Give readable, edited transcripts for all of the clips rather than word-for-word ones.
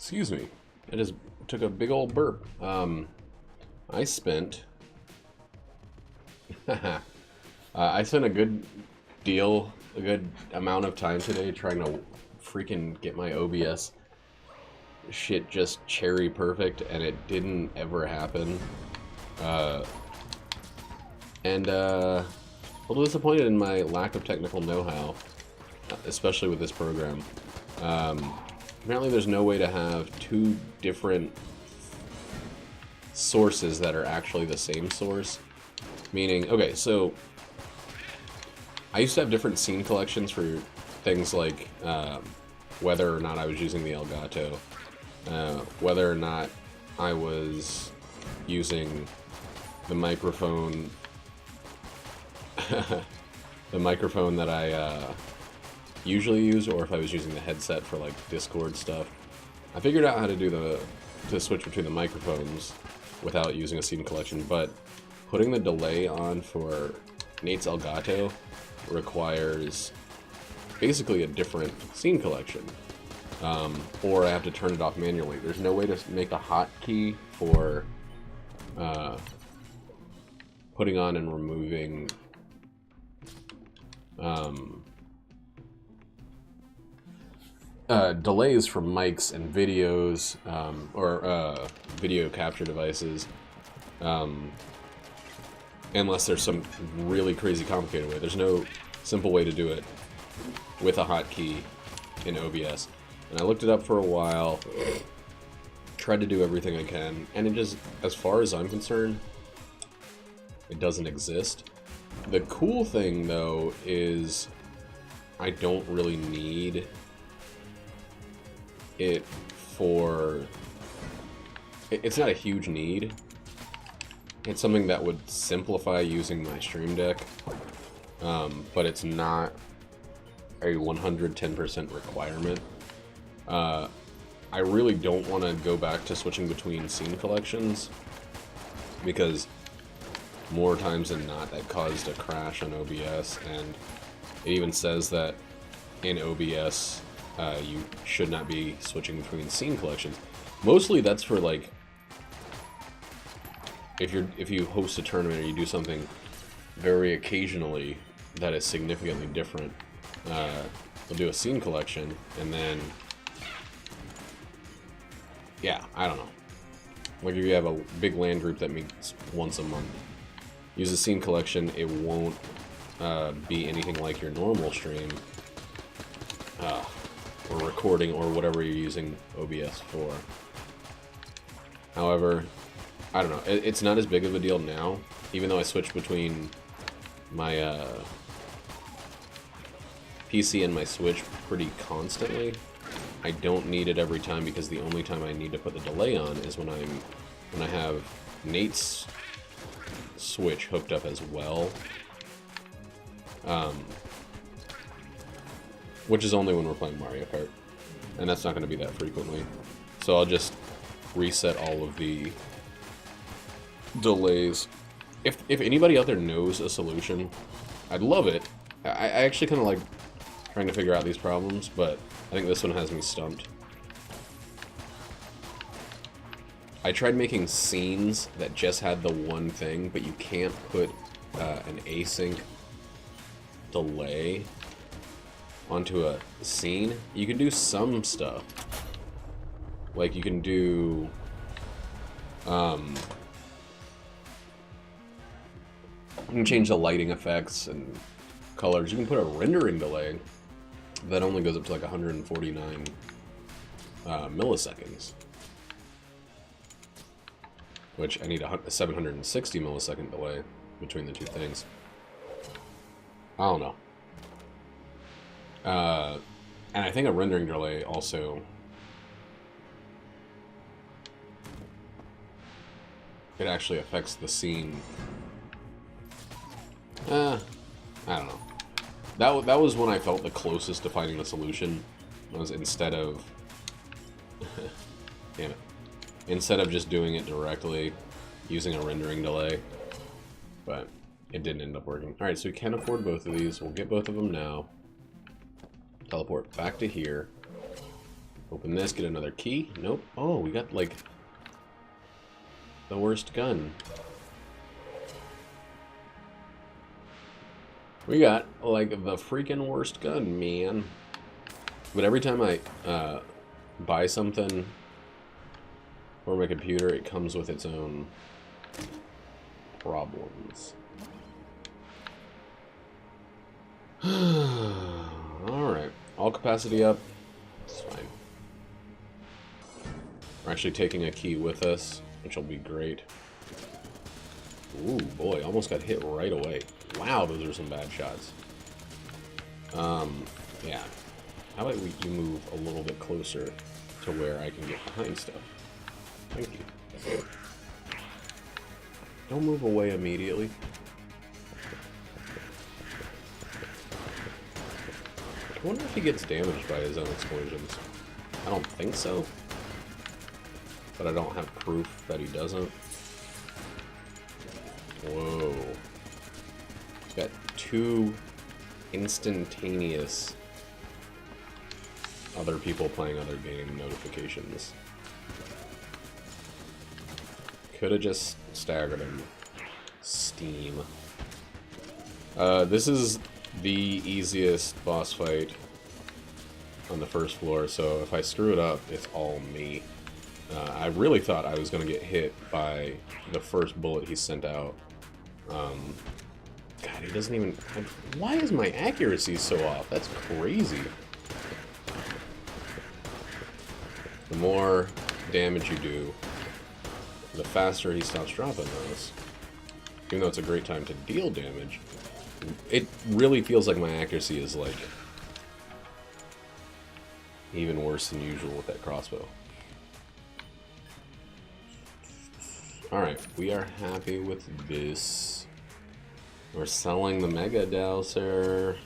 Excuse me. I just took a big old burp. I spent... I spent a good amount of time today trying to freaking get my OBS shit just cherry perfect, and it didn't ever happen. And a little disappointed in my lack of technical know-how, especially with this program. Apparently there's no way to have two different sources that are actually the same source. Meaning, okay, so I used to have different scene collections for things like whether or not I was using the Elgato, whether or not I was using the microphone, the microphone that I usually use, or if I was using the headset for like Discord stuff. I figured out how to do to switch between the microphones without using a scene collection, but putting the delay on for Nate's Elgato requires basically a different scene collection, or I have to turn it off manually. There's no way to make a hotkey for putting on and removing delays from mics and videos, or video capture devices, unless there's some really crazy complicated way. There's no simple way to do it with a hotkey in OBS. And I looked it up for a while, tried to do everything I can, and it just, as far as I'm concerned, it doesn't exist. The cool thing, though, is I don't really need it for... It's not a huge need. It's something that would simplify using my Stream Deck, but it's not a 110% requirement. I really don't want to go back to switching between scene collections, because more times than not that caused a crash on OBS, and it even says that in OBS you should not be switching between scene collections. Mostly that's for like if you host a tournament or you do something very occasionally that is significantly different. We'll do a scene collection, and then yeah, I don't know. Like if you have a big LAN group that meets once a month, use a scene collection, it won't be anything like your normal stream, or recording, or whatever you're using OBS for. However, I don't know, it's not as big of a deal now, even though I switch between my PC and my Switch pretty constantly. I don't need it every time, because the only time I need to put the delay on is when I have Nate's Switch hooked up as well, which is only when we're playing Mario Kart, and that's not going to be that frequently. So I'll just reset all of the delays. If anybody out there knows a solution, I'd love it. I actually kind of like trying to figure out these problems, but I think this one has me stumped. I tried making scenes that just had the one thing, but you can't put an async delay onto a scene. You can do some stuff. Like you can do you can change the lighting effects and colors. You can put a rendering delay that only goes up to like 149 milliseconds, which I need a 760 millisecond delay between the two things. I don't know. And I think a rendering delay also it actually affects the scene. I don't know. That was when I felt the closest to finding a solution. Was instead of damn it. Instead of just doing it directly, using a rendering delay. But it didn't end up working. Alright, so we can afford both of these. We'll get both of them now. Teleport back to here. Open this, get another key. Nope. Oh, we got, like, the worst gun. We got, like, the freaking worst gun, man. But every time I buy something for my computer, it comes with its own problems. Alright. All capacity up. It's fine. We're actually taking a key with us, which will be great. Ooh, boy. Almost got hit right away. Wow, those are some bad shots. Yeah. How about you move a little bit closer to where I can get behind stuff? Thank you. Don't move away immediately. I wonder if he gets damaged by his own explosions. I don't think so. But I don't have proof that he doesn't. Whoa. He's got 2 instantaneous other people playing other game notifications. Could have just staggered him. Steam. This is the easiest boss fight on the first floor, so if I screw it up, it's all me. I really thought I was going to get hit by the first bullet he sent out. God, he doesn't even... Why is my accuracy so off? That's crazy. The more damage you do, the faster he stops dropping those. Even though it's a great time to deal damage, it really feels like my accuracy is, like, even worse than usual with that crossbow. Alright, we are happy with this. We're selling the Mega Dowser.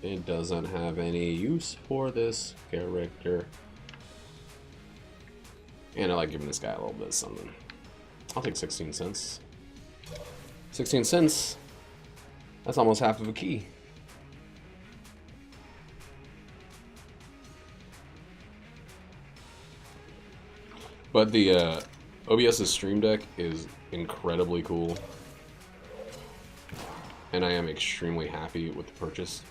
It doesn't have any use for this character. And I like giving this guy a little bit of something. I'll take 16 cents. 16 cents? That's almost half of a key. But the OBS's Stream Deck is incredibly cool. And I am extremely happy with the purchase.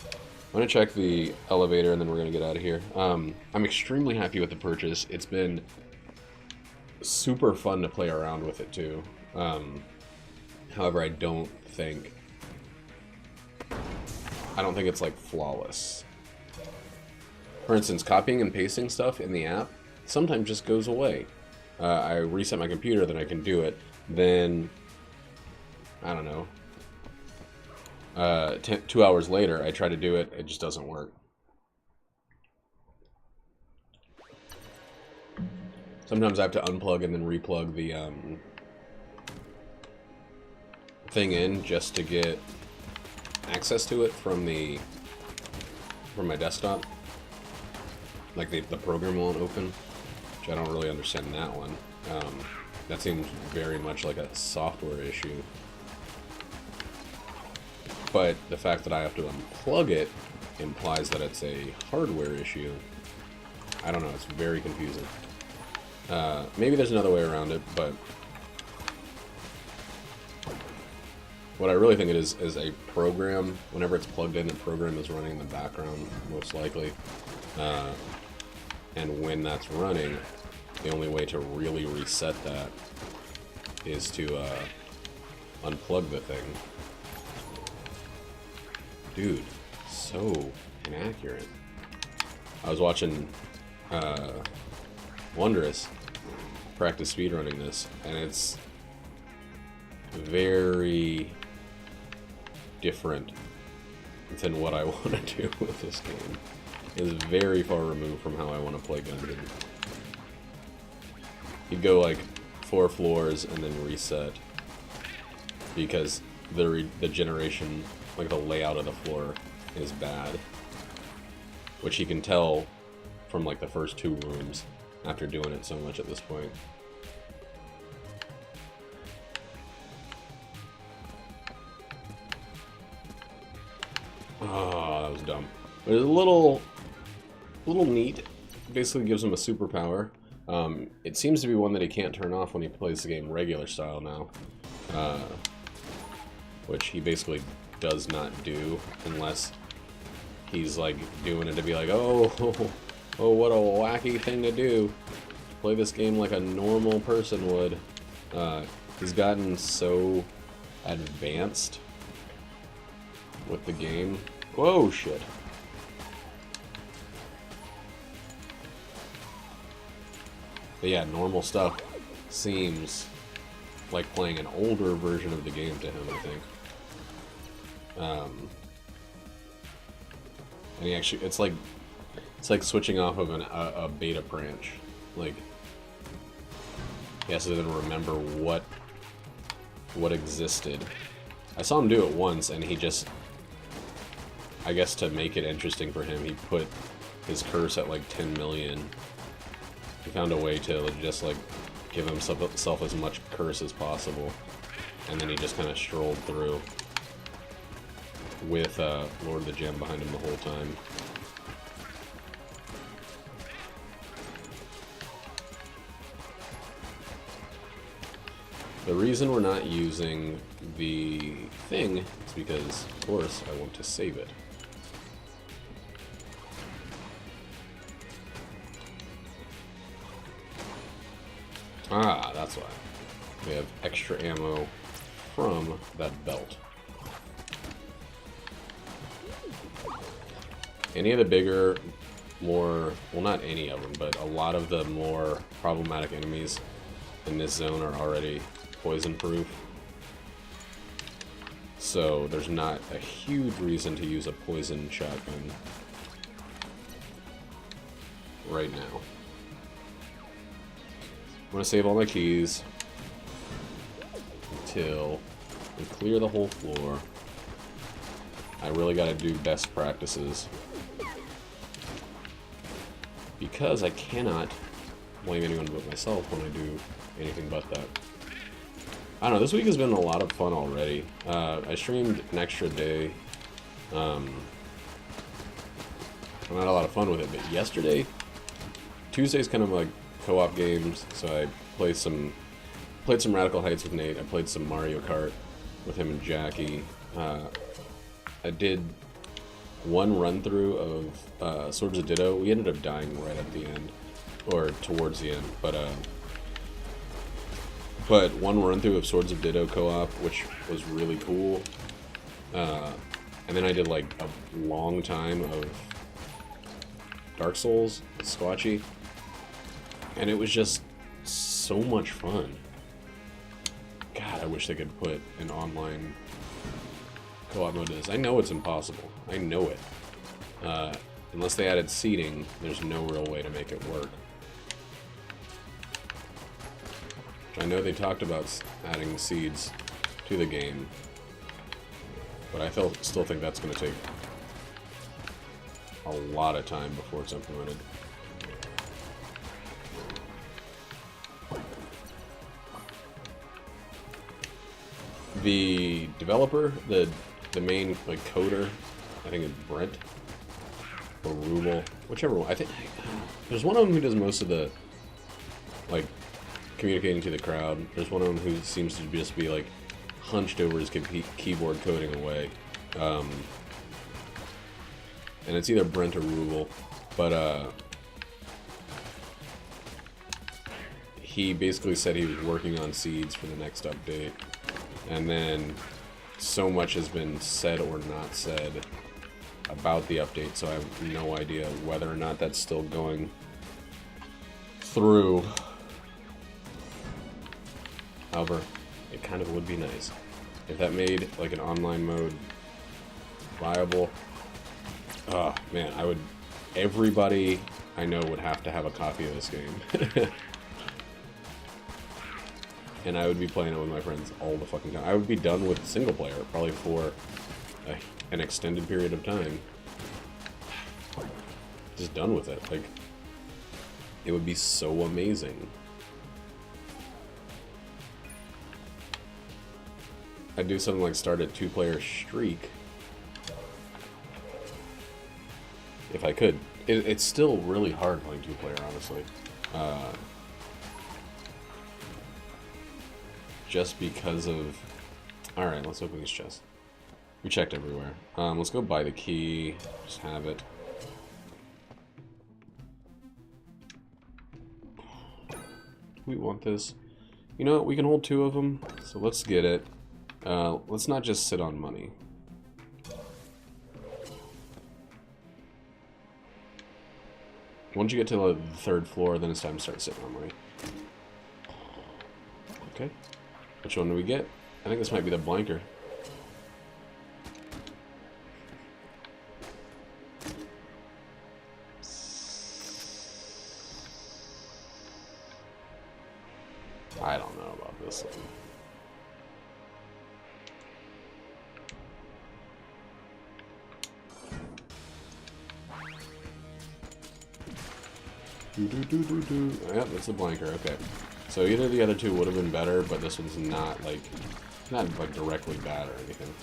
I'm going to check the elevator and then we're going to get out of here. I'm extremely happy with the purchase. It's been super fun to play around with it too. However, I don't think it's like flawless. For instance, copying and pasting stuff in the app sometimes just goes away. I reset my computer, then I can do it. Then, I don't know, 2 hours later, I try to do it, it just doesn't work. Sometimes I have to unplug and then replug the thing in just to get access to it from my desktop. Like the program won't open, which I don't really understand that one. That seems very much like a software issue. But the fact that I have to unplug it implies that it's a hardware issue. I don't know, it's very confusing. Maybe there's another way around it, but what I really think it is a program. Whenever it's plugged in, a program is running in the background, most likely. And when that's running, the only way to really reset that is to unplug the thing. Dude, so inaccurate. I was watching Wondrous practice speedrunning this, and it's very different than what I want to do with this game. It is very far removed from how I want to play Gungeon. You go like 4 floors and then reset because the generation, like the layout of the floor, is bad, which you can tell from like the first 2 rooms after doing it so much at this point. Oh, that was dumb. But it's a little neat. Basically gives him a superpower. It seems to be one that he can't turn off when he plays the game regular style now. Which he basically does not do unless he's like doing it to be like, oh, oh, what a wacky thing to do. Play this game like a normal person would. He's gotten so advanced with the game. Whoa, shit. But yeah, normal stuff seems like playing an older version of the game to him, I think. And he actually, it's like switching off of a beta branch. Like, he has to then remember what existed. I saw him do it once, and he just, I guess to make it interesting for him, he put his curse at like 10 million. He found a way to just like give himself as much curse as possible, and then he just kind of strolled through with Lord of the Gem behind him the whole time. The reason we're not using the thing is because, of course, I want to save it. Ah, that's why. We have extra ammo from that belt. Any of the bigger, more, well, not any of them, but a lot of the more problematic enemies in this zone are already poison proof. So there's not a huge reason to use a poison shotgun right now. I'm gonna save all my keys until we clear the whole floor. I really gotta do best practices because I cannot blame anyone but myself when I do anything but that. I don't know, this week has been a lot of fun already. I streamed an extra day. I had a lot of fun with it, but yesterday, Tuesday's kind of like co-op games, so I played some Radical Heights with Nate. I played some Mario Kart with him and Jackie. I did one run-through of Swords of Ditto. We ended up dying right at the end, or towards the end, but one run-through of Swords of Ditto co-op, which was really cool. And then I did like a long time of Dark Souls, Squatchy, and it was just so much fun. God, I wish they could put an online co-op mode to this. I know it's impossible. I know it. Unless they added seeding, there's no real way to make it work. I know they talked about adding seeds to the game, but I still think that's going to take a lot of time before it's implemented. The developer, the main like coder, I think it's Brent or Rubel, whichever one. I think there's one of them who does most of the like communicating to the crowd. There's one of them who seems to just be like hunched over his keyboard coding away. And it's either Brent or Rubel, but he basically said he was working on seeds for the next update, and then so much has been said or not said about the update, so I have no idea whether or not that's still going through. However, it kind of would be nice if that made like an online mode viable. Oh man, everybody I know would have to have a copy of this game. And I would be playing it with my friends all the fucking time. I would be done with single player probably for an extended period of time. Just done with it. Like, it would be so amazing. I'd do something like start a 2-player streak if I could. It's still really hard playing 2-player, honestly. Just because of... Alright, let's open these chests. We checked everywhere. Let's go buy the key. Just have it. We want this. You know what? We can hold 2 of them, so let's get it. Let's not just sit on money. Once you get to the 3rd floor, then it's time to start sitting on money. Okay. Which one do we get? I think this might be the blanker. I don't know about this one. Yep, it's a blanker. Okay, so either the other 2 would have been better, but this one's not like directly bad or anything.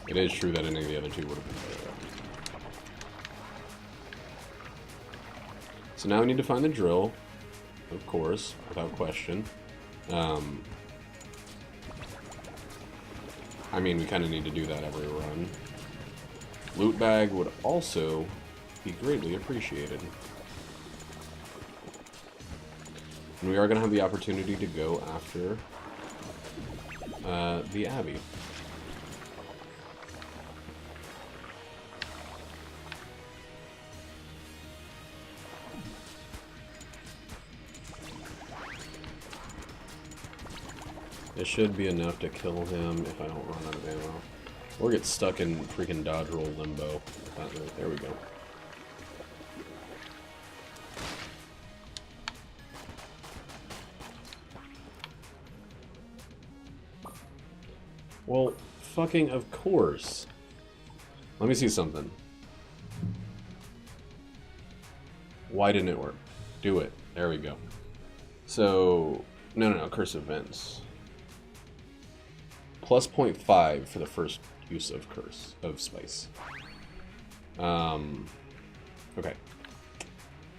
It is true that any of the other 2 would have been better. So now we need to find the drill, of course, without question. I mean, we kind of need to do that every run. Loot bag would also be greatly appreciated. And we are going to have the opportunity to go after the Abbey. It should be enough to kill him if I don't run out of ammo. Or get stuck in freaking dodge roll limbo. There we go. Well, fucking of course. Let me see something. Why didn't it work? Do it. There we go. So, no, curse events. Plus 0.5 for the first use of curse, of spice. Okay.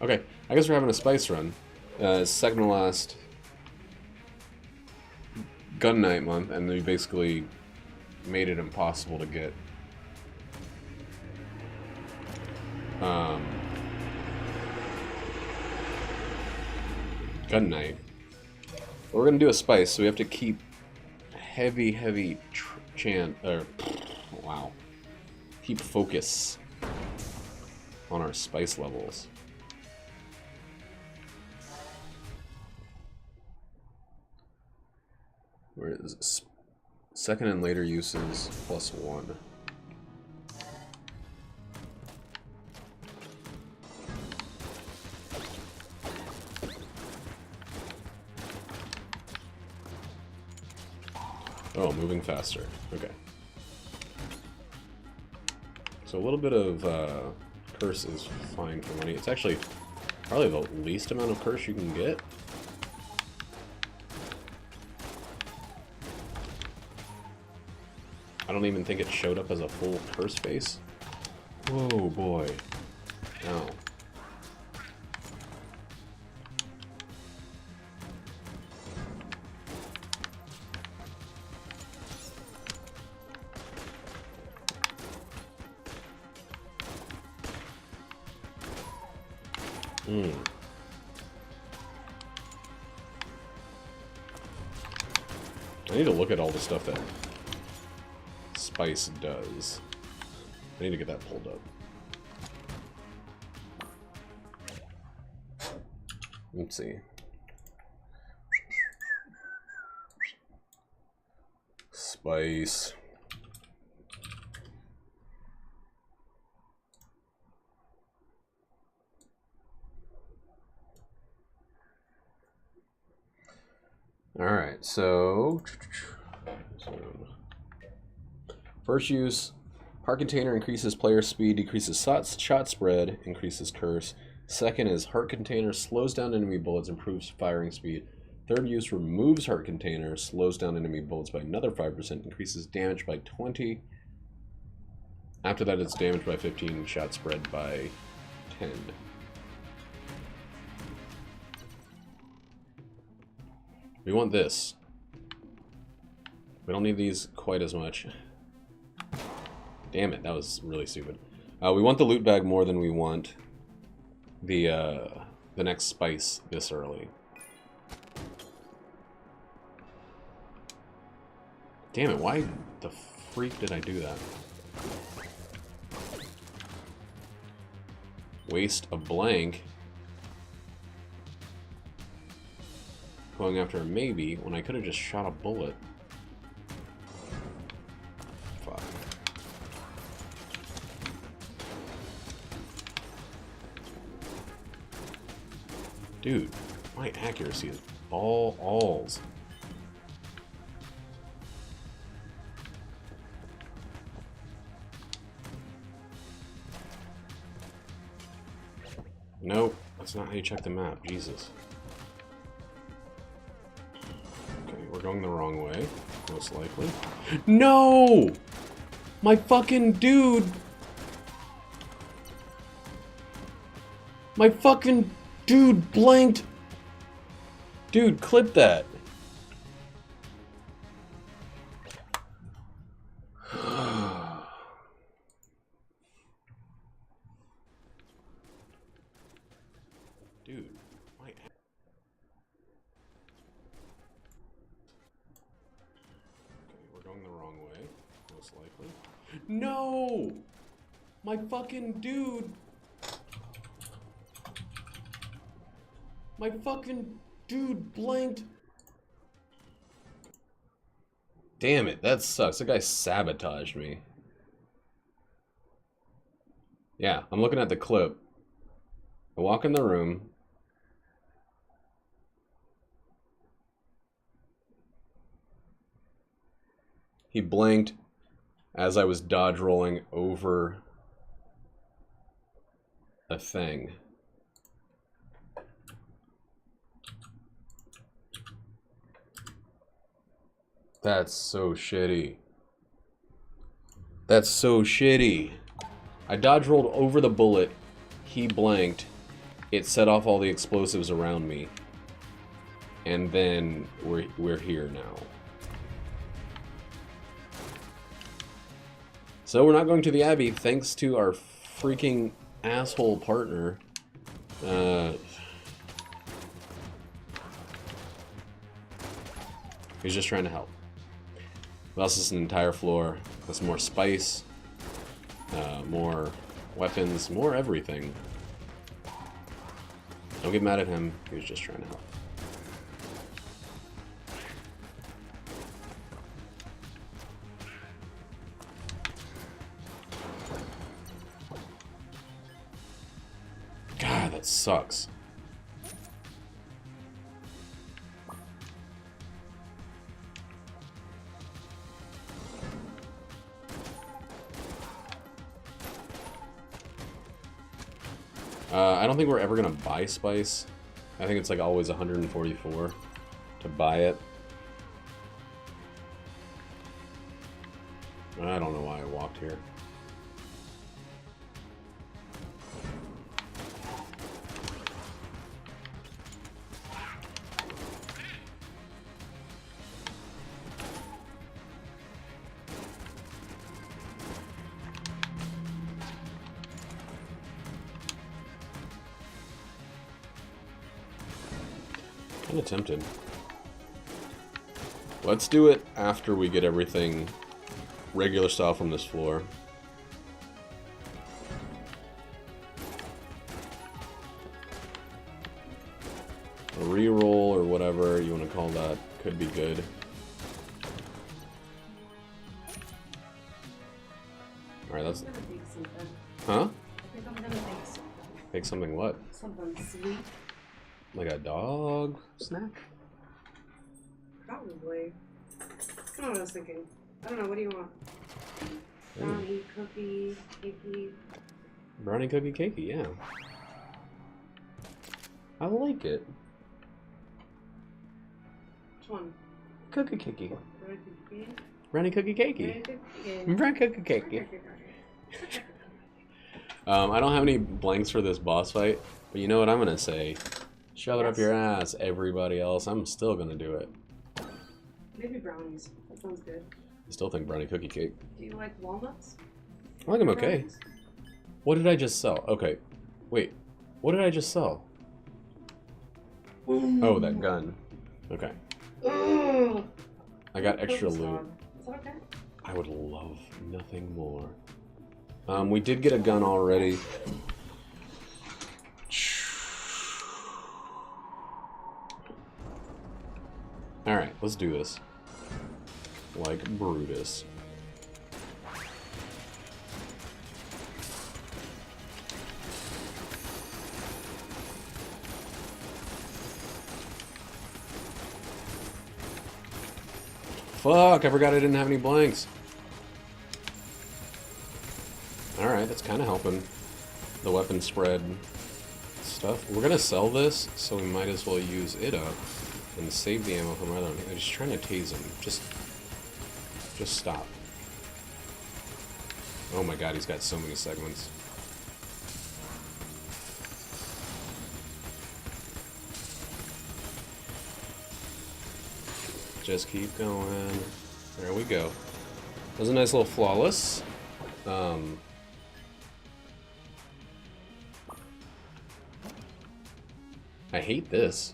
Okay, I guess we're having a spice run. Second to last gun night month, and we basically made it impossible to get gun night. But we're gonna do a spice, so we have to keep heavy wow. Keep focus on our spice levels. Where is it? Second and later uses +1. Oh, moving faster. Okay. So a little bit of curse is fine for money. It's actually probably the least amount of curse you can get. I don't even think it showed up as a full curse face. Whoa, boy. No. I need to look at all the stuff that spice does. I need to get that pulled up. Let's see. Spice. Alright, so first use, heart container increases player speed, decreases shot spread, increases curse. Second is heart container slows down enemy bullets, improves firing speed. Third use removes heart container, slows down enemy bullets by another 5%, increases damage by 20. After that, it's damage by 15, shot spread by 10. We want this. We don't need these quite as much. Damn it, that was really stupid. We want the loot bag more than we want the next spice this early. Damn it, why the freak did I do that? Waste a blank. Going after a maybe when I could have just shot a bullet. Fuck. Dude, my accuracy is balls. Nope, that's not how you check the map. Jesus. Okay, we're going the wrong way, most likely. No! My fucking dude! My fucking dude blanked! Dude, clip that. Dude, my... Okay, we're going the wrong way, most likely. No! My fucking dude! My fucking dude blanked! Damn it, that sucks. That guy sabotaged me. Yeah, I'm looking at the clip. I walk in the room. He blinked as I was dodge rolling over a thing. That's so shitty. That's so shitty. I dodge rolled over the bullet. He blanked. It set off all the explosives around me. And then we're here now. So we're not going to the Abbey thanks to our freaking asshole partner. He's just trying to help. What else is an entire floor? That's more spice, more weapons, more everything. Don't get mad at him. He was just trying to help. God, that sucks. I don't think we're ever gonna buy spice. I think it's like always 144 to buy it. I don't know why I walked here. Kinda tempted. Let's do it after we get everything regular style from this floor. A reroll or whatever you want to call that could be good. Alright, that's... Huh? I think I'm gonna make something. Make something what? Something sweet. Like a dog snack? Probably. I don't know what I was thinking. I don't know, what do you want? Brownie, cookie, cakey. Brownie cookie cakey, yeah. I like it. Which one? Cookie cakey. Brownie cookie cake? Brownie cookie cakey. Brownie cookie cake. Brownie cookie cakey. I don't have any blanks for this boss fight, but you know what I'm gonna say? Shove it up your ass, everybody else. I'm still gonna do it. Maybe brownies. That sounds good. I still think brownie cookie cake. Do you like walnuts? I think I'm okay. Brownies? What did I just sell? Okay. Wait. What did I just sell? Oh, that gun. Okay. Ugh. I got extra Is loot. that okay? I would love nothing more. We did get a gun already. Alright, let's do this. Like Brutus. Fuck, I forgot I didn't have any blanks. Alright, that's kind of helping the weapon spread stuff. We're gonna sell this, so we might as well use it up and save the ammo from other one. I'm just trying to tase him. Just stop. Oh my god, he's got so many segments. Just keep going. There we go. That was a nice little flawless. I hate this.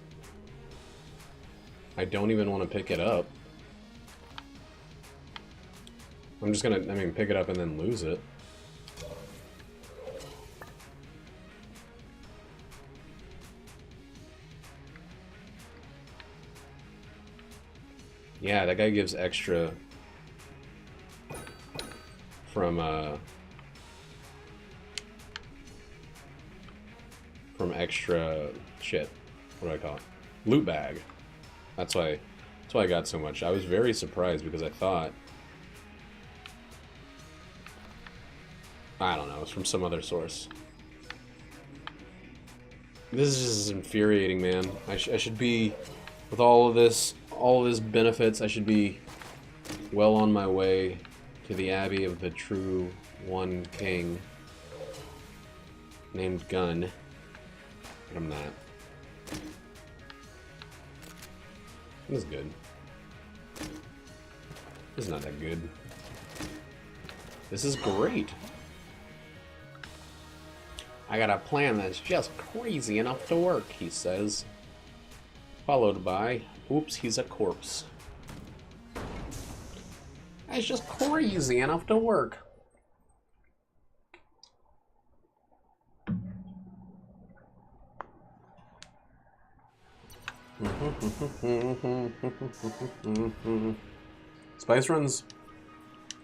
I don't even want to pick it up. I'm just gonna, pick it up and then lose it. Yeah, that guy gives extra from extra shit. What do I call it? Loot bag. That's why I got so much. I was very surprised because I thought, I don't know, it's from some other source. This is just infuriating, man. I should be, with all of this benefits, I should be well on my way to the Abbey of the True One King named Gun. But I'm not. This is good. This is not that good. This is great. I got a plan that's just crazy enough to work, he says. Followed by, oops, he's a corpse. That's just crazy enough to work. Spice runs,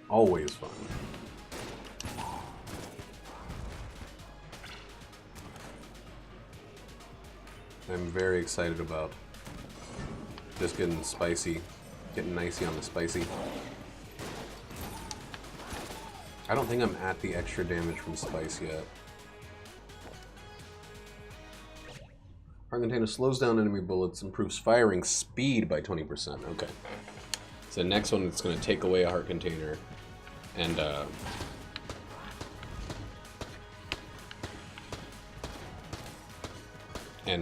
always fun. I'm very excited about just getting spicy, getting nicey on the spicy. I don't think I'm at the extra damage from spice yet. Heart container slows down enemy bullets, improves firing speed by 20%. Okay. So the next one, it's going to take away a heart container and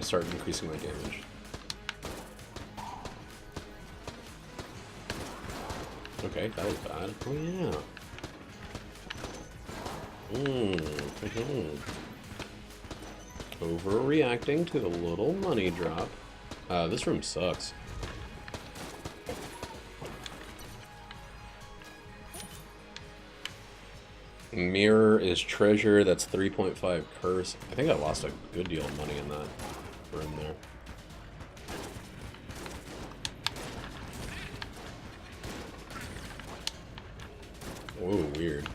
start increasing my damage. Okay, that was bad. Oh yeah. Overreacting to the little money drop. This room sucks. Mirror is treasure, that's 3.5 curse. I think I lost a good deal of money in that room there. Whoa, weird.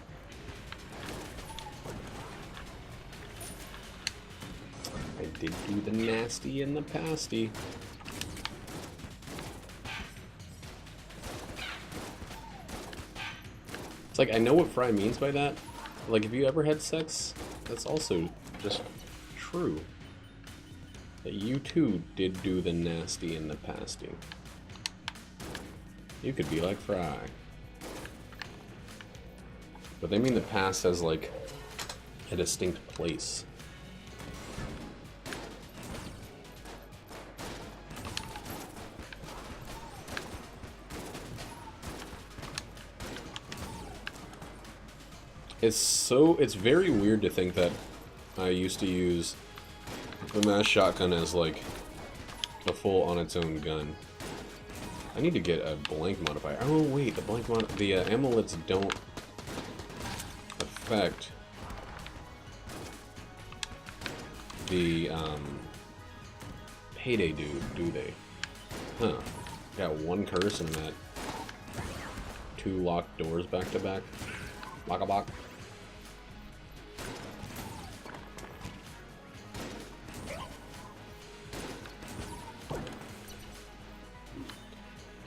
I did do the nasty and the pasty. It's like, I know what Fry means by that. Like, if you ever had sex, that's also just true. That you too did do the nasty and the pasty. You could be like Fry. but they mean the pass has, like, a distinct place. It's very weird to think that I used to use the mass shotgun as, like, a full on its own gun. I need to get a blank modifier. Oh wait, the amulets don't affect the payday dude, do they? Huh. Got one curse and that 2 locked doors back to back. Lock-a-block.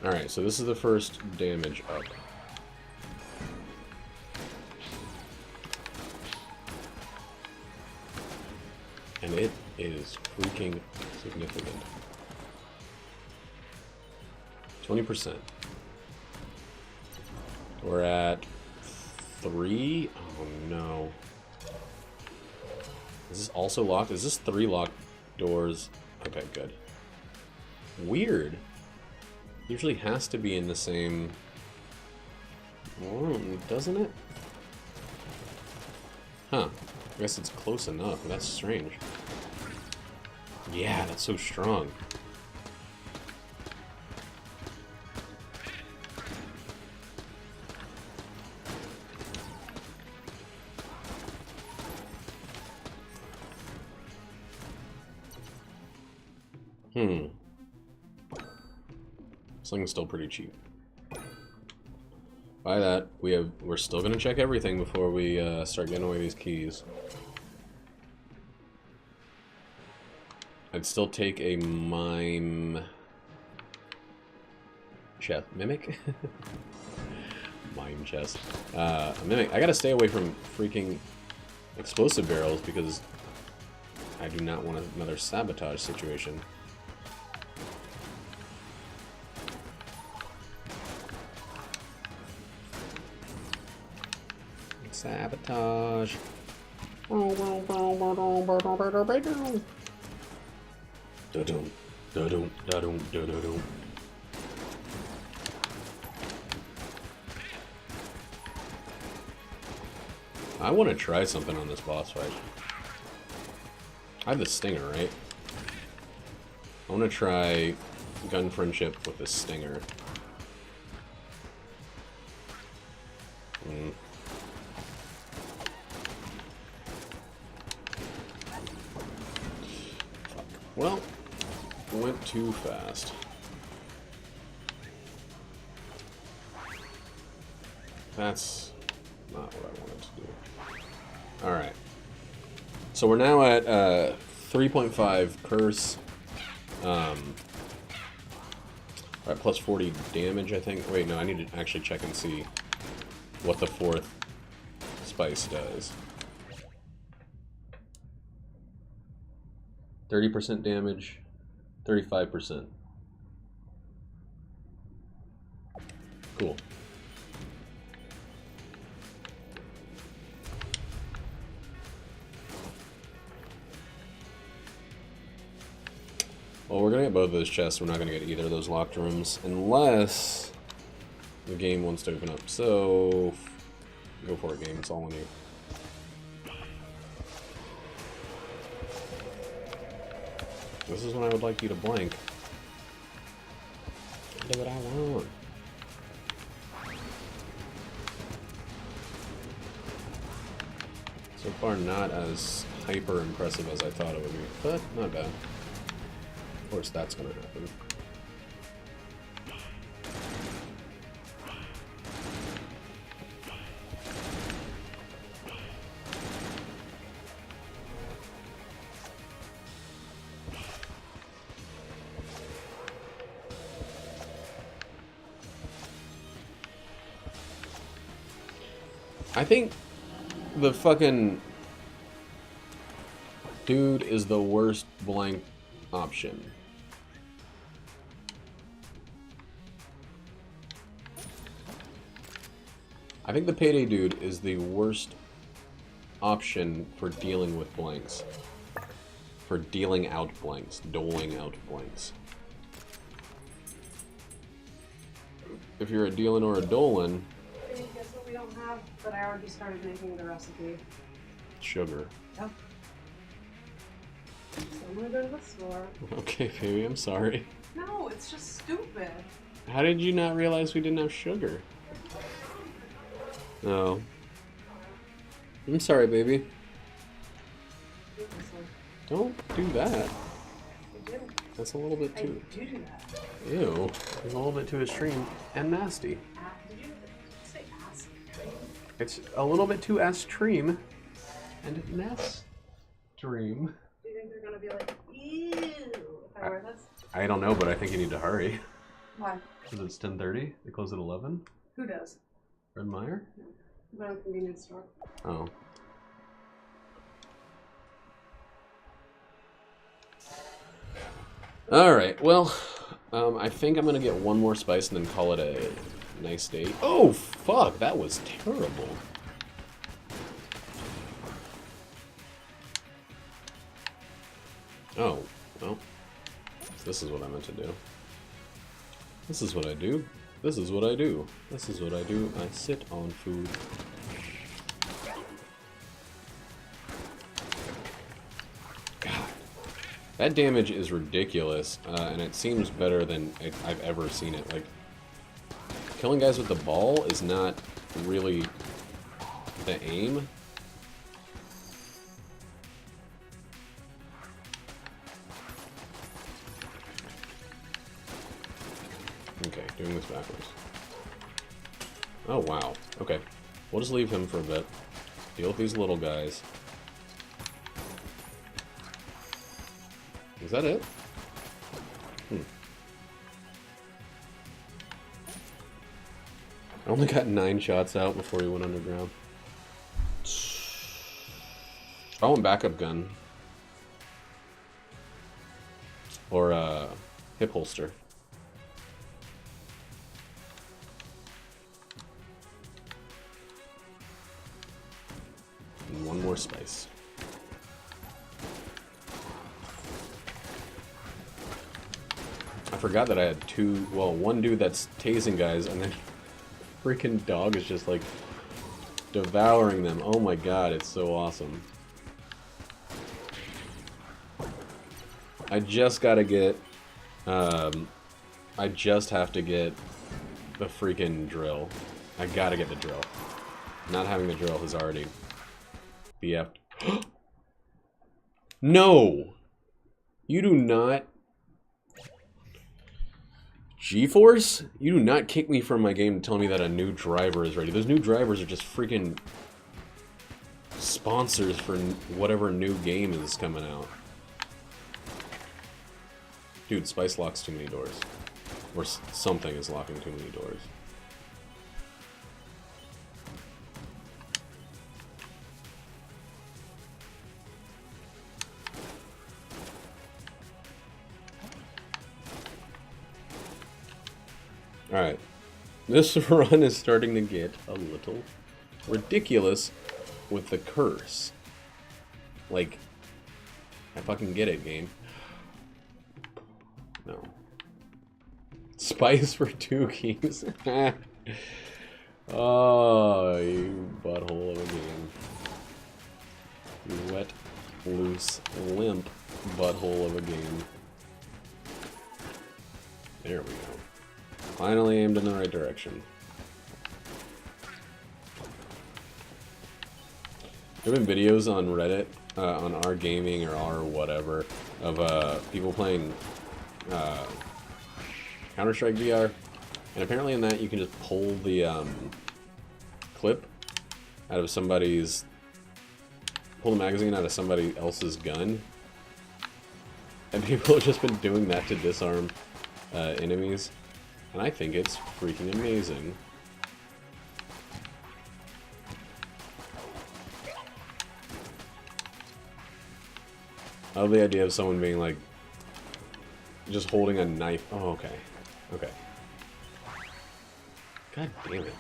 Alright, so this is the first damage up. And it is freaking significant. 20%. We're at 3? Oh no. Is this also locked? Is this 3 locked doors? Okay, good. Weird. Usually has to be in the same room, doesn't it? Huh. I guess it's close enough. That's strange. Yeah, that's so strong. Sling's still pretty cheap. By that, we're still gonna check everything before we start getting away these keys. I'd still take a mime chest. Mimic? Mime chest. A mimic. I gotta stay away from freaking explosive barrels because I do not want another sabotage situation. Sabotage. Da-dum, da-dum, da-dum, da-dum. I want to try something on this boss fight. I have the stinger, right? I want to try gun friendship with the stinger. Fuck. Well, went too fast. That's not what I wanted to do. Alright. So we're now at 3.5 curse. Alright, plus 40 damage, I think. Wait, no, I need to actually check and see what the 4th spice does. 30% damage, 35%. Cool. Well, we're gonna get both of those chests. We're not gonna get either of those locked rooms unless the game wants to open up. So, go for it, game. It's all on you. This is when I would like you to blank. Do what I want. So far, not as hyper impressive as I thought it would be, but not bad. Of course, that's gonna happen. I think the fucking dude is the worst blank option. I think the Payday Dude is the worst option for dealing with blanks. For dealing out blanks. Doling out blanks. If you're a dealing or a doling... Guess what we don't have, but I already started making the recipe. Sugar. Yep. So I'm gonna go to the store. Okay, baby, I'm sorry. No, it's just stupid. How did you not realize we didn't have sugar? No. I'm sorry, baby. Don't do that. I do. That's a little bit too... I do that. Ew. It's a little bit too extreme and nasty. Did you say ass? It's a little bit too extreme and nasty. Do you think they're gonna be like, ew, if I wear this? I don't know, but I think you need to hurry. Why? Because it's 10:30. They close at 11. Who does? Red Meyer? No. Go to the convenience store. Oh. Alright, well, I think I'm gonna get one more spice and then call it a nice day. Oh, fuck, that was terrible. Oh, well, this is what I meant to do. This is what I do. This is what I do. This is what I do. I sit on food. God. That damage is ridiculous, and it seems better than I've ever seen it. Like, killing guys with the ball is not really the aim. Okay, doing this backwards. Oh, wow. Okay. We'll just leave him for a bit. Deal with these little guys. Is that it? I only got 9 shots out before he went underground. I want backup gun. Or hip holster. And one more spice. I forgot that I had two, well, one dude that's tasing guys, and then freaking dog is just like devouring them. Oh my god, it's so awesome. I just gotta get, I just have to get the freaking drill. I gotta get the drill. Not having the drill has already BF'd. No! You do not... GeForce? You do not kick me from my game to tell me that a new driver is ready. Those new drivers are just freaking sponsors for whatever new game is coming out. Dude, Spice locks too many doors. Or something is locking too many doors. Alright. This run is starting to get a little ridiculous with the curse. Like, I fucking get it, game. No. Spice for 2 keys. Oh, you butthole of a game. You wet, loose, limp butthole of a game. There we go. Finally aimed in the right direction. There have been videos on Reddit, on R Gaming or R whatever, of people playing Counter-Strike VR, and apparently in that you can just pull the clip out of somebody's, pull the magazine out of somebody else's gun, and people have just been doing that to disarm enemies. And I think it's freaking amazing. I love the idea of someone being like, just holding a knife. Oh, okay. Okay. God damn it.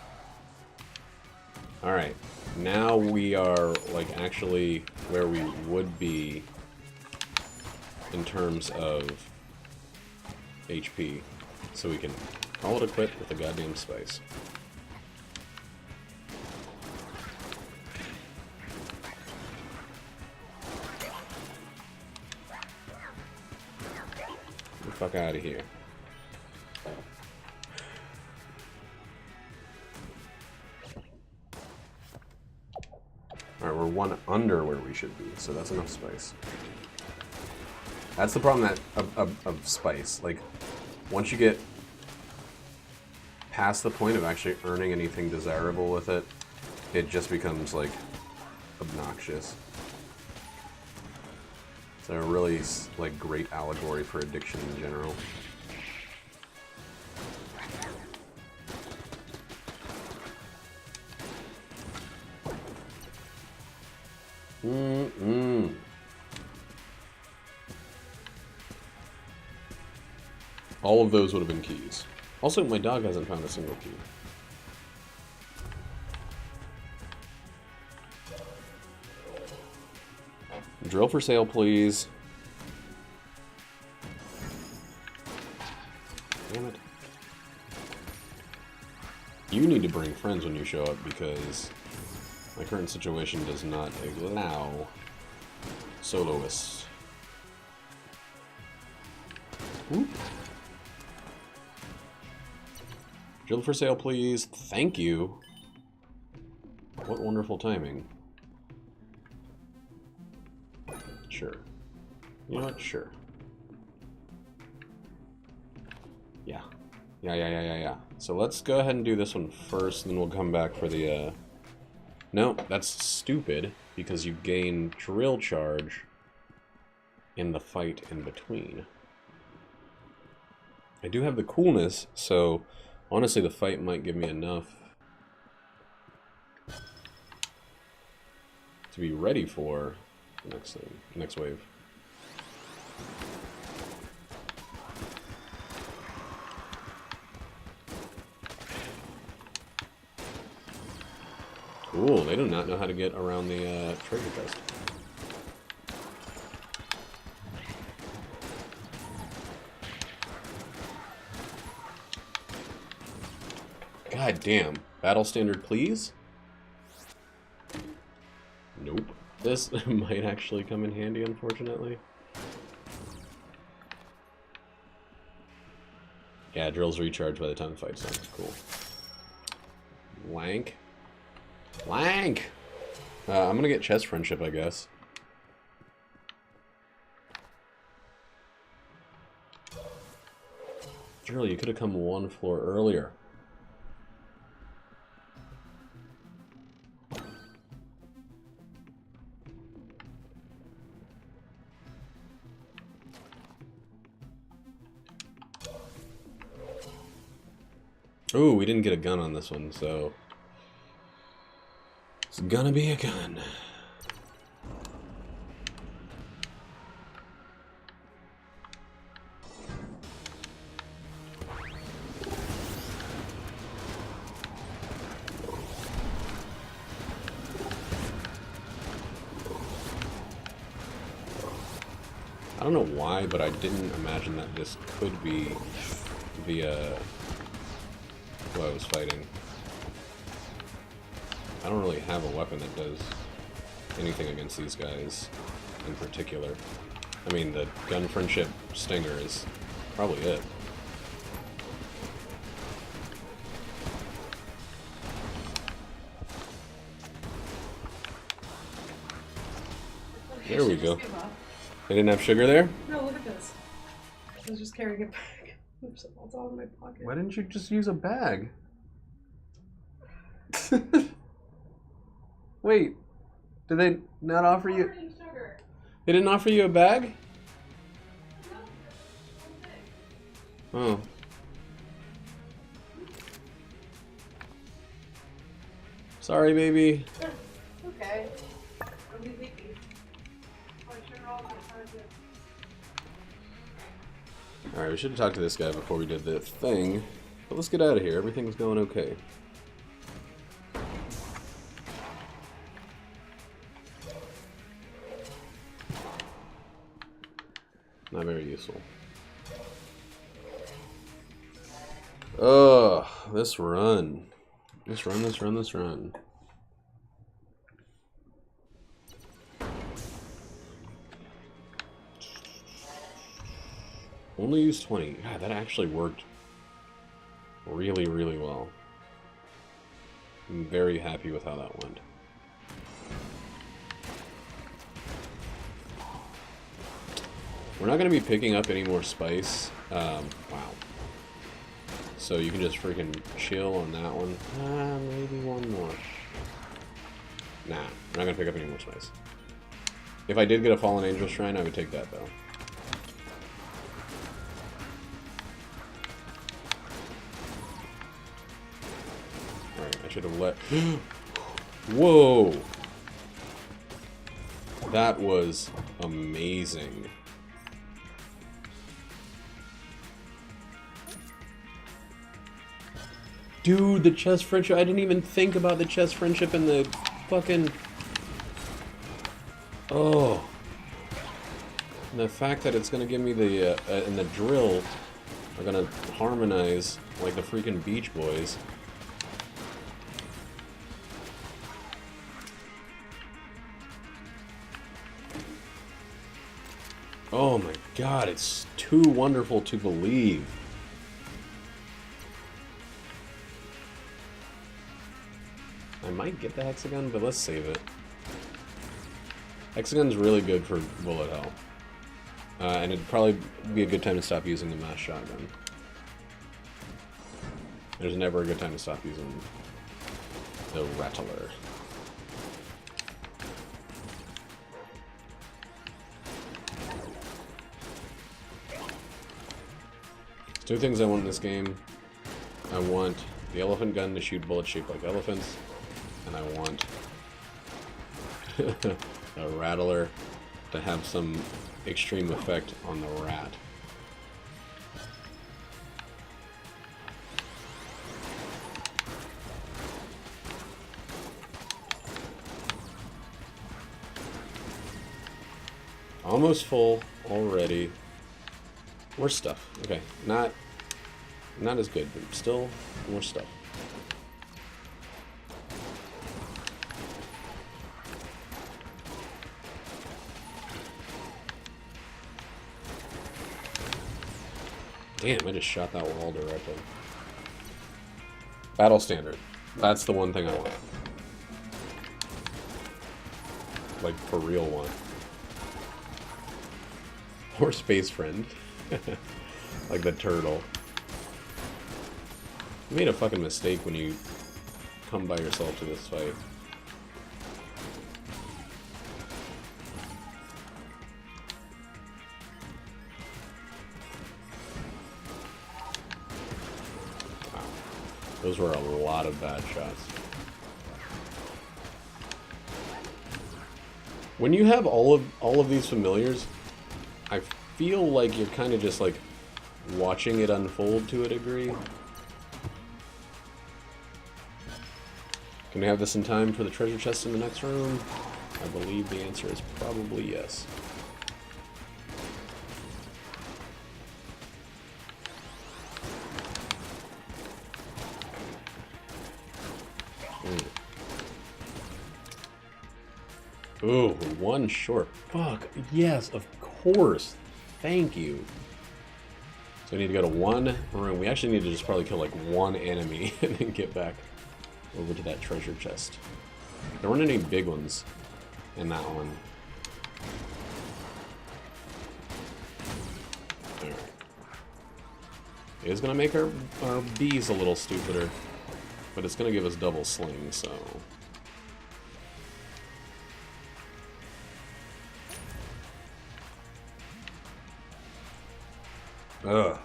Alright. Now we are, like, actually where we would be in terms of HP. So we can call it a quit with the goddamn spice. Get the fuck out of here. Alright, we're one under where we should be, so that's enough spice. That's the problem of spice. Like, once you get past the point of actually earning anything desirable with it, it just becomes, like, obnoxious. It's a really, like, great allegory for addiction in general. All of those would have been keys. Also, my dog hasn't found a single key. Drill for sale, please. Damn it. You need to bring friends when you show up because my current situation does not allow soloists. Whoop. Drill for sale, please. Thank you. What wonderful timing. Sure. You know what? Sure. Yeah. Yeah. So let's go ahead and do this one first, and then we'll come back for the, No, that's stupid, because you gain drill charge in the fight in between. I do have the coolness, so honestly the fight might give me enough to be ready for the next thing, next wave. Cool, they do not know how to get around the treasure chest. God damn. Battle standard, please? Nope. This might actually come in handy, unfortunately. Yeah, drills recharge by the time the fight's done. Cool. Lank. Lank! I'm gonna get chest friendship, I guess. Drill, you could have come one floor earlier. Ooh, we didn't get a gun on this one, so it's gonna be a gun. I don't know why, but I didn't imagine that this could be the who I was fighting. I don't really have a weapon that does anything against these guys in particular. I mean, the gun friendship stinger is probably it. There we go. They didn't have sugar there? No, look at this. I was just carrying it back. Oops, it's all in my pocket. Why didn't you just use a bag? Wait, did they not offer you? Sugar. They didn't offer you a bag? Oh. Sorry, baby. Okay. Don't be leaky. Alright, we should have talked to this guy before we did the thing. But let's get out of here. Everything's going okay. Not very useful. Ugh, this run. This run. Only use 20. God, that actually worked really, really well. I'm very happy with how that went. We're not going to be picking up any more spice. Wow. So you can just freaking chill on that one. Maybe one more. Nah, we're not going to pick up any more spice. If I did get a Fallen Angel Shrine, I would take that, though. Alright, I should have let... Whoa! That was amazing. Dude, the chest friendship. I didn't even think about the chest friendship and the fucking... Oh. And the fact that it's gonna give me the... and the drill are gonna harmonize like the freaking Beach Boys. Oh my god, it's too wonderful to believe. I might get the Hexagon, but let's save it. Hexagon's really good for bullet hell. And it'd probably be a good time to stop using the mass shotgun. There's never a good time to stop using the Rattler. There's two things I want in this game. I want the elephant gun to shoot bullets shaped like elephants. And I want a Rattler to have some extreme effect on the rat. Almost full already. More stuff. Okay, not as good, but still more stuff. Damn, I just shot that wall directly. Battle standard. That's the one thing I want. Like, for real one. Or space friend. Like the turtle. You made a fucking mistake when you come by yourself to this fight. Wow. Those were a lot of bad shots. When you have all of these familiars, I feel like you're kind of just like watching it unfold to a degree. Can we have this in time for the treasure chest in the next room? I believe the answer is probably yes. Ooh, one short. Fuck, yes, of course. Thank you. So we need to go to one room. We actually need to just probably kill like one enemy and then get back over to that treasure chest. There weren't any big ones in that one. Alright. It is going to make our bees a little stupider, but it's going to give us double sling, so... Ugh.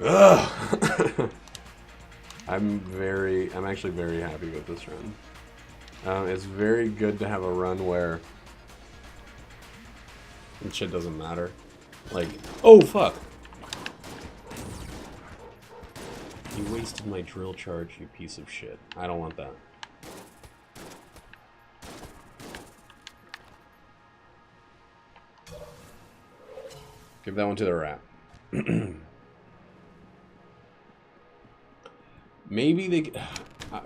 Ugh. I'm actually very happy with this run. It's very good to have a run where shit doesn't matter. Like, oh fuck! You wasted my drill charge, you piece of shit. I don't want that. Give that one to the rat. Maybe they...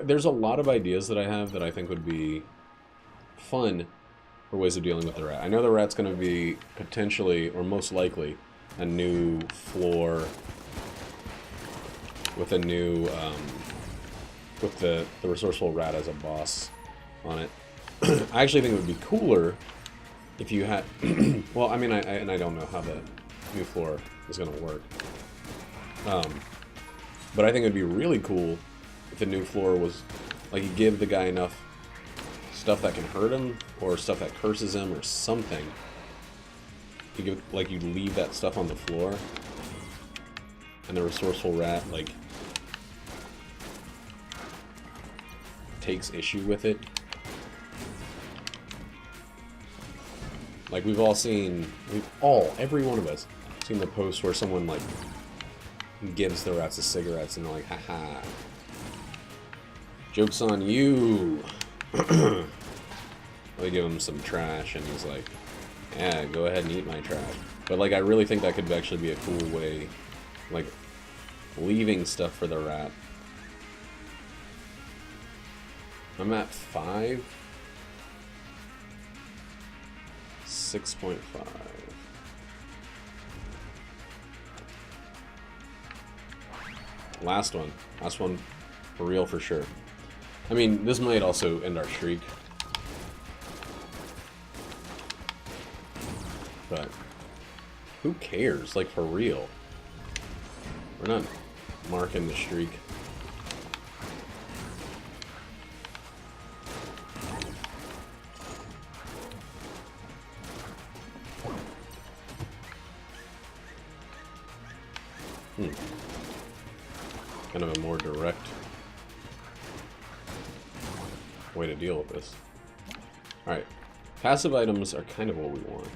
there's a lot of ideas that I have that I think would be fun for ways of dealing with the rat. I know the rat's going to be potentially, or most likely, a new floor with a new, with the resourceful rat as a boss on it. I actually think it would be cooler if you had... well, I mean, I don't know how the new floor is going to work. But I think it would be really cool if the new floor was, like, you give the guy enough stuff that can hurt him, or stuff that curses him, or something. You give, like, you leave that stuff on the floor, and the resourceful rat, like, takes issue with it. Like, we've all seen, every one of us, seen the post where someone, like, gives the rats the cigarettes, and they're like, haha, joke's on you. They give him some trash, and he's like, yeah, go ahead and eat my trash. But, like, I really think that could actually be a cool way, like, leaving stuff for the rat. I'm at 5. 6.5. Last one. Last one for real, for sure. I mean, this might also end our streak. But who cares? Like, for real. We're not marking the streak. Kind of a more direct way to deal with this. Alright. Passive items are kind of what we want.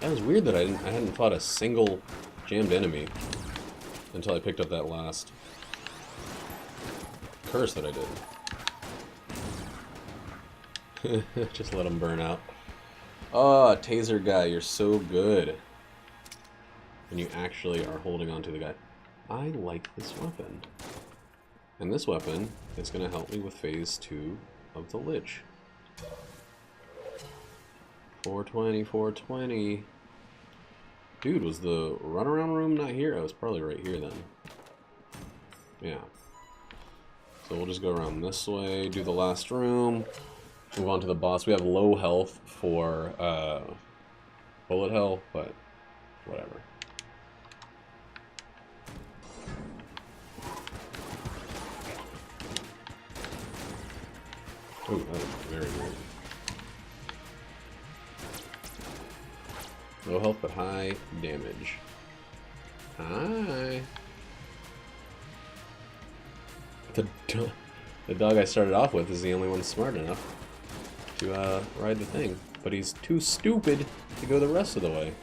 That was weird that I hadn't fought a single jammed enemy until I picked up that last curse that I did. Just let him burn out. Oh, taser guy, you're so good. When you actually are holding on to the guy. I like this weapon. And this weapon is going to help me with phase 2 of the Lich. 420, 420. Dude, was the runaround room not here? Oh, it's probably right here then. Yeah. So we'll just go around this way, do the last room, move on to the boss. We have low health for bullet hell, but whatever. Oh, that is very weird. Low health, but high damage. Hi. The dog I started off with is the only one smart enough to ride the thing, but he's too stupid to go the rest of the way.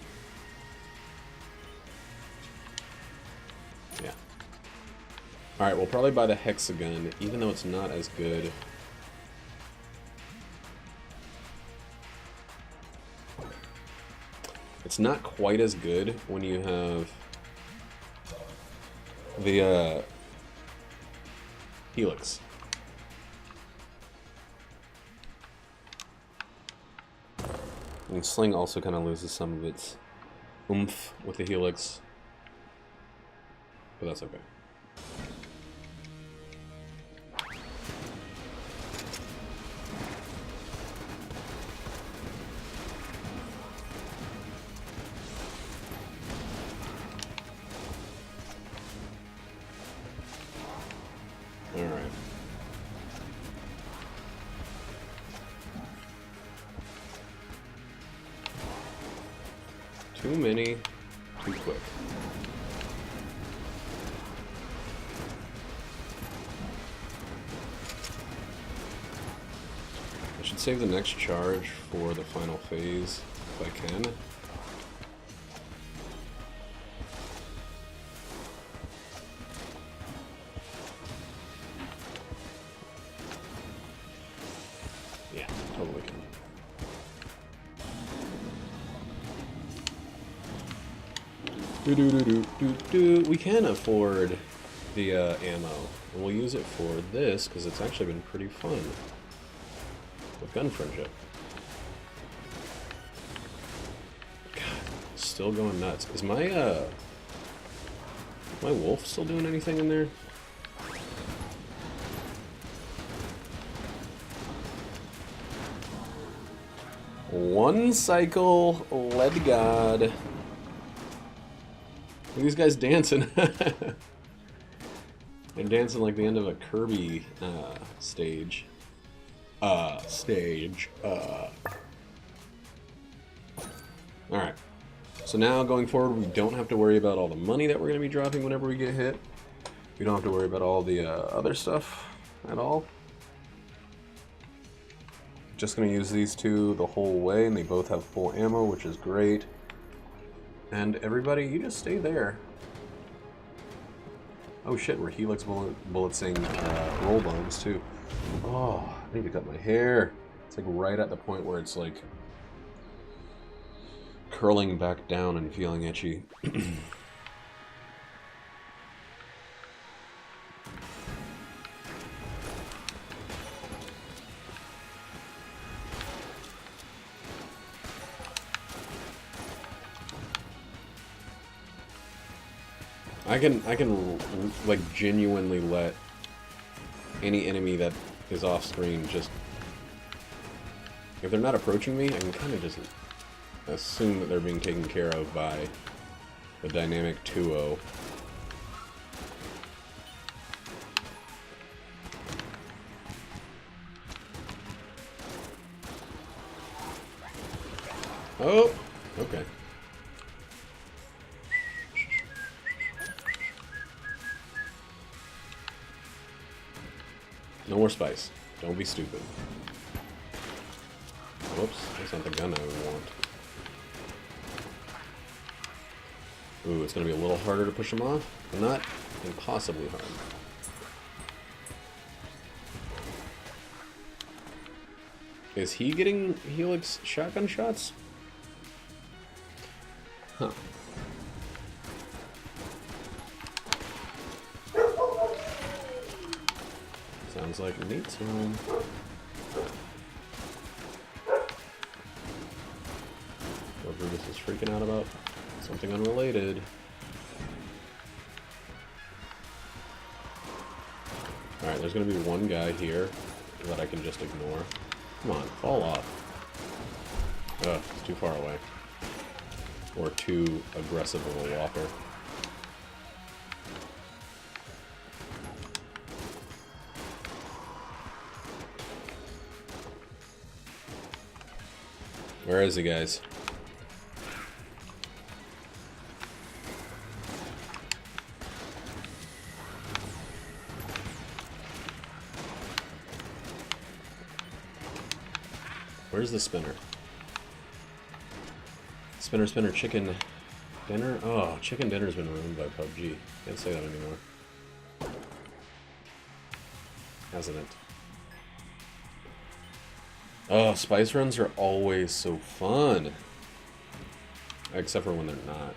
Yeah. Alright, we'll probably buy the hexagon, even though it's not as good. It's not quite as good when you have the helix. And sling also kind of loses some of its oomph with the helix, but that's okay. Alright. Too many, too quick. I should save the next charge for the final phase, if I can. We can afford the ammo, and we'll use it for this because it's actually been pretty fun with gun friendship. God, still going nuts. Is my wolf still doing anything in there? One cycle, lead god. Look at these guys dancing. They're dancing like the end of a Kirby stage. Alright. So now, going forward, we don't have to worry about all the money that we're going to be dropping whenever we get hit. We don't have to worry about all the other stuff at all. Just going to use these two the whole way, and they both have full ammo, which is great. And everybody, you just stay there. Oh shit, we're helix bulletsing roll bombs too. Oh, I need to cut my hair. It's like right at the point where it's like curling back down and feeling itchy. I can like genuinely let any enemy that is off screen just, if they're not approaching me, I can kind of just assume that they're being taken care of by the dynamic 2-0. Oh, okay. No more spice. Don't be stupid. Whoops, that's not the gun I would want. Ooh, it's gonna be a little harder to push him off, but not impossibly hard. Is he getting helix shotgun shots? Huh. Sounds like Nate's home. Whoever this is freaking out about something unrelated. Alright, there's gonna be one guy here that I can just ignore. Come on, fall off. Ugh, it's too far away. Or too aggressive of a walker. Where is he, guys? Where's the spinner? Spinner, spinner, chicken dinner? Oh, chicken dinner's been ruined by PUBG. Can't say that anymore. Hasn't it? Oh, spice runs are always so fun. Except for when they're not.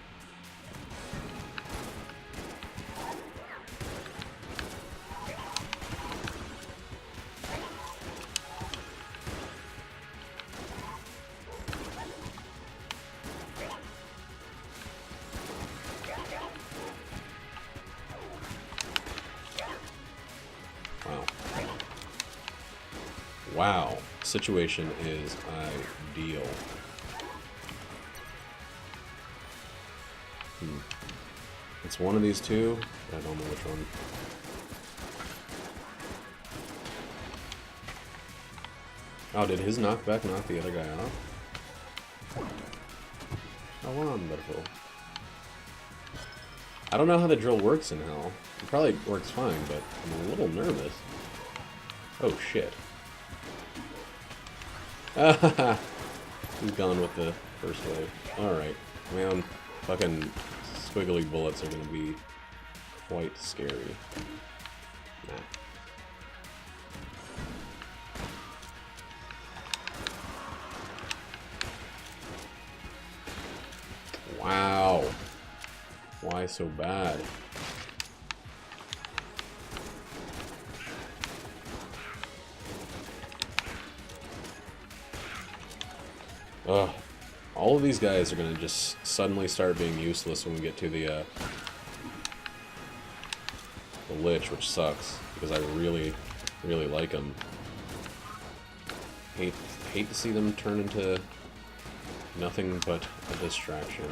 Wow. Wow. Situation is ideal. It's one of these two. I don't know which one. Oh, did his knockback knock the other guy off? How wonderful. I don't know how the drill works in Hell. It probably works fine, but I'm a little nervous. Oh, shit. He's gone with the first wave. Alright. Man, fucking squiggly bullets are gonna be quite scary. Nah. Wow. Why so bad? Ugh. All of these guys are gonna just suddenly start being useless when we get to the Lich, which sucks, because I really, really like them. Hate to see them turn into nothing but a distraction.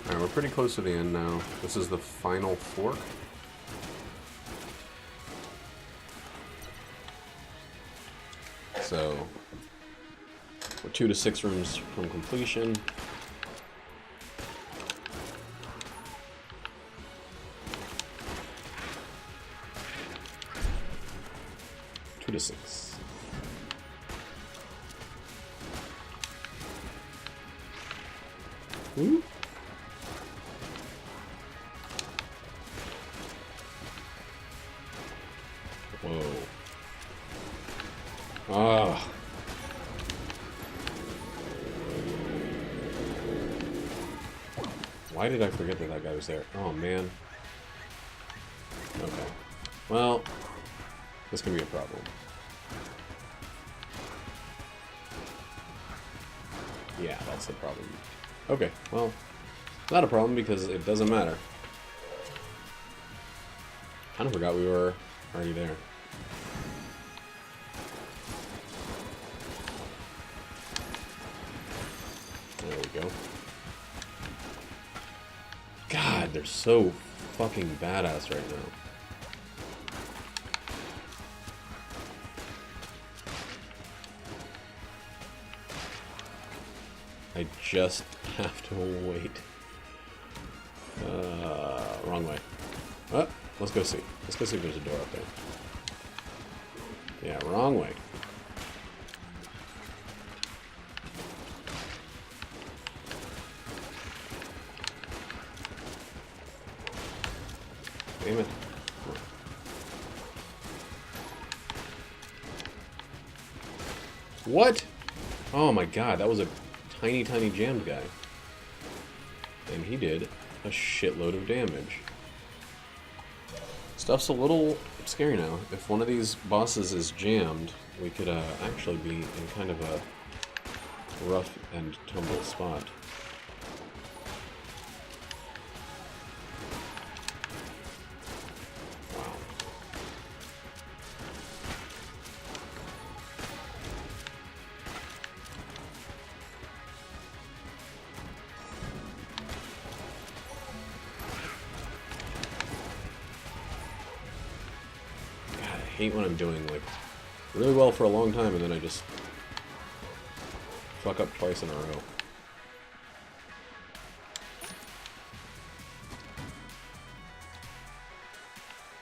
Alright, we're pretty close to the end now. This is the final fork. So, we're 2 to 6 rooms from completion. Two to 6. Ooh. Whoa. Ah. Why did I forget that that guy was there? Oh, man. Okay. Well, this can be a problem. Yeah, that's the problem. Okay, well, not a problem because it doesn't matter. Kind of forgot we were already there. There we go. God, they're so fucking badass right now. I just have to wait. Wrong way. Oh, let's go see. Let's go see if there's a door up there. Yeah, wrong way. Damn it. What? Oh my god, that was a tiny, tiny jammed guy. And he did a shitload of damage. Stuff's a little scary now. If one of these bosses is jammed, we could actually be in kind of a rough and tumble spot. Wow. I hate when I'm doing like really well for a long time and then I just fuck up twice in a row.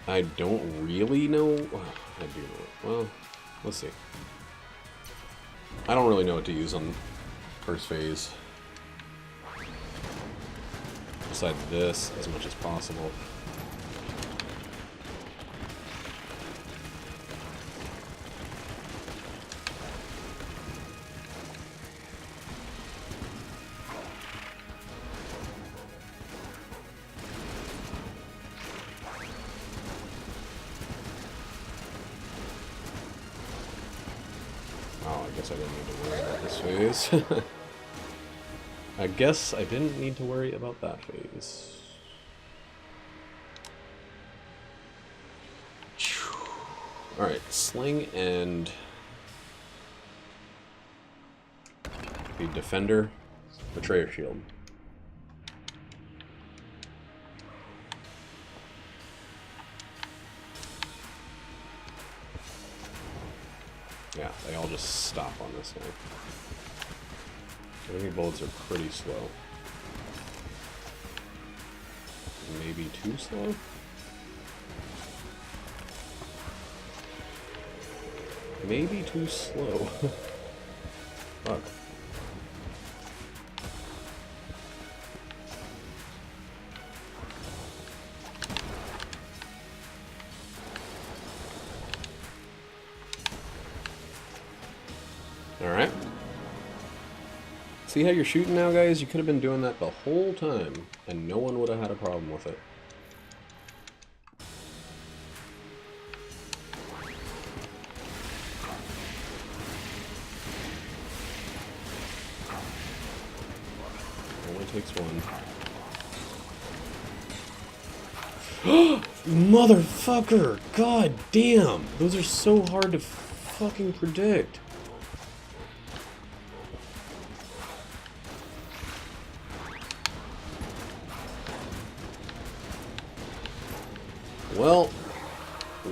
I don't really know. I do know. Well, let's see. I don't really know what to use on first phase. Besides this, as much as possible. Oh, I guess I didn't need to worry about this phase. I guess I didn't need to worry about that phase. Alright, sling and the defender, betrayer shield. Yeah, They all just stop on this guy. Enemy bullets are pretty slow. Maybe too slow? Maybe too slow. Fuck. Alright. See how you're shooting now, guys? You could have been doing that the whole time, and no one would have had a problem with it. Only takes one. Motherfucker! God damn! Those are so hard to fucking predict. Well,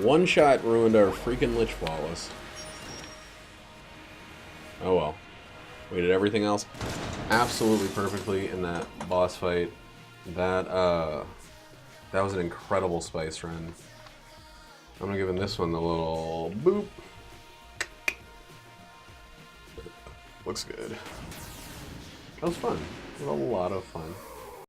one shot ruined our freaking Lich Flawless. Oh well. We did everything else absolutely perfectly in that boss fight. That was an incredible spice run. I'm gonna give this one the little boop. Looks good. That was fun. It was a lot of fun.